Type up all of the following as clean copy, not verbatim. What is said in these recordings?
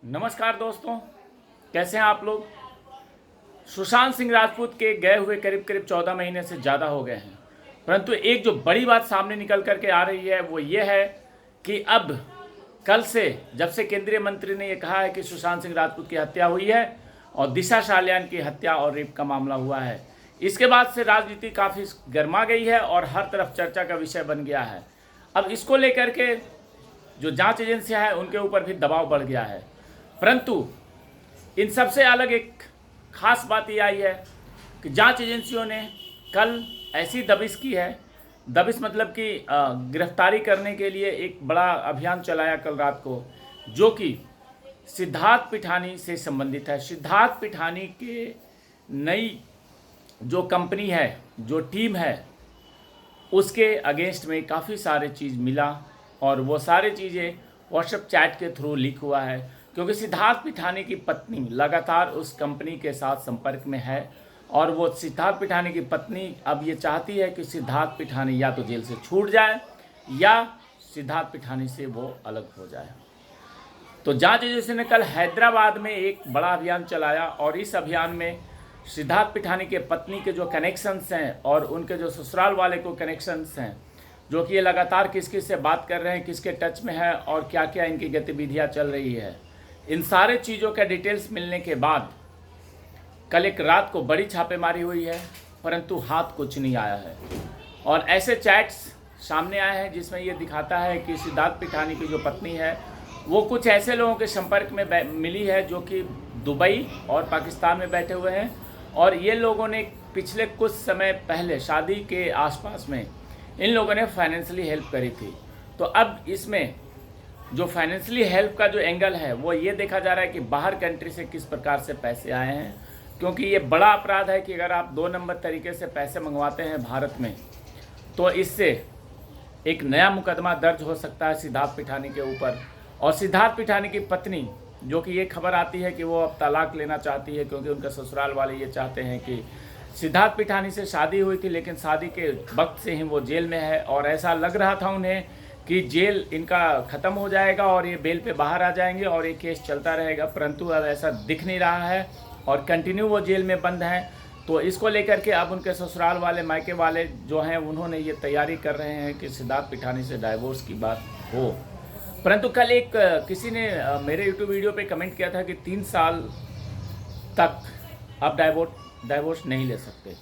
नमस्कार दोस्तों, कैसे हैं आप लोग। सुशांत सिंह राजपूत के गए हुए करीब करीब 14 महीने से ज़्यादा हो गए हैं, परंतु एक जो बड़ी बात सामने निकल करके आ रही है वो ये है कि अब कल से जब से केंद्रीय मंत्री ने ये कहा है कि सुशांत सिंह राजपूत की हत्या हुई है और दिशा सालियान की हत्या और रेप का मामला हुआ है, इसके बाद से राजनीति काफ़ी गर्मा गई है और हर तरफ चर्चा का विषय बन गया है। अब इसको लेकर के जो जांच एजेंसियां हैं उनके ऊपर भी दबाव बढ़ गया है, परंतु इन सबसे अलग एक खास बात ये आई है कि जांच एजेंसियों ने कल ऐसी दबिश की है। दबिश मतलब कि गिरफ्तारी करने के लिए एक बड़ा अभियान चलाया कल रात को, जो कि सिद्धार्थ पिठानी से संबंधित है। सिद्धार्थ पिठानी के नई जो कंपनी है, जो टीम है, उसके अगेंस्ट में काफ़ी सारे चीज़ मिला और वो सारी चीज़ें व्हाट्सएप चैट के थ्रू लीक हुआ है, क्योंकि सिद्धार्थ पिठानी की पत्नी लगातार उस कंपनी के साथ संपर्क में है और वो सिद्धार्थ पिठानी की पत्नी अब ये चाहती है कि सिद्धार्थ पिठानी या तो जेल से छूट जाए या सिद्धार्थ पिठानी से वो अलग हो जाए। तो जांच एजेंसी ने कल हैदराबाद में एक बड़ा अभियान चलाया और इस अभियान में सिद्धार्थ पिठानी के पत्नी के जो कनेक्शंस हैं और उनके जो ससुराल वाले को कनेक्शंस हैं, जो कि ये लगातार किस किस से बात कर रहे हैं, किसके टच में है और क्या क्या इनकी गतिविधियां चल रही है, इन सारे चीज़ों का डिटेल्स मिलने के बाद कल एक रात को बड़ी छापेमारी हुई है, परंतु हाथ कुछ नहीं आया है। और ऐसे चैट्स सामने आए हैं जिसमें ये दिखाता है कि सिद्धार्थ पिठानी की जो पत्नी है वो कुछ ऐसे लोगों के संपर्क में मिली है जो कि दुबई और पाकिस्तान में बैठे हुए हैं, और ये लोगों ने पिछले कुछ समय पहले शादी के आसपास में इन लोगों ने फाइनेंशियली हेल्प करी थी। तो अब इसमें जो फाइनेंशियली हेल्प का जो एंगल है वो ये देखा जा रहा है कि बाहर कंट्री से किस प्रकार से पैसे आए हैं, क्योंकि ये बड़ा अपराध है कि अगर आप 2 नंबर तरीके से पैसे मंगवाते हैं भारत में तो इससे एक नया मुकदमा दर्ज हो सकता है सिद्धार्थ पिठानी के ऊपर। और सिद्धार्थ पिठानी की पत्नी, जो कि ये खबर आती है कि वो अब तलाक लेना चाहती है, क्योंकि उनके ससुराल वाले ये चाहते हैं कि सिद्धार्थ पिठानी से शादी हुई थी लेकिन शादी के वक्त से ही वो जेल में है और ऐसा लग रहा था उन्हें कि जेल इनका ख़त्म हो जाएगा और ये बेल पे बाहर आ जाएंगे और ये केस चलता रहेगा, परंतु अब ऐसा दिख नहीं रहा है और कंटिन्यू वो जेल में बंद हैं। तो इसको लेकर के अब उनके ससुराल वाले, मायके वाले जो हैं, उन्होंने ये तैयारी कर रहे हैं कि सिद्धार्थ पिठानी से डाइवोर्स की बात हो। परंतु कल एक किसी ने मेरे यूट्यूब वीडियो पे कमेंट किया था कि 3 साल तक आप डाइवोर्स नहीं ले सकते।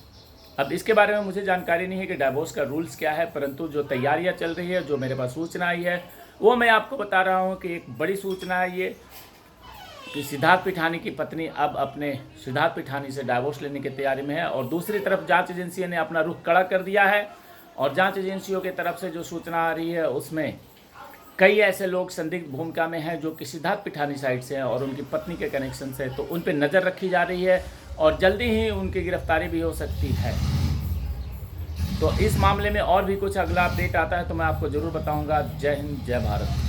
अब इसके बारे में मुझे जानकारी नहीं है कि डाइवोर्स का रूल्स क्या है, परंतु जो तैयारियां चल रही है, जो मेरे पास सूचना आई है, वो मैं आपको बता रहा हूं कि एक बड़ी सूचना है ये कि सिद्धार्थ पिठानी की पत्नी अब अपने सिद्धार्थ पिठानी से डाइवोर्स लेने की तैयारी में है। और दूसरी तरफ जांच एजेंसी ने अपना रुख कड़ा कर दिया है और जांच एजेंसियों की तरफ से जो सूचना आ रही है उसमें कई ऐसे लोग संदिग्ध भूमिका में हैं जो कि सिद्धार्थ पिठानी साइड से हैं और उनकी पत्नी के कनेक्शन से, तो उन पर नज़र रखी जा रही है और जल्दी ही उनकी गिरफ्तारी भी हो सकती है। तो इस मामले में और भी कुछ अगला अपडेट आता है तो मैं आपको ज़रूर बताऊंगा। जय हिंद, जय भारत।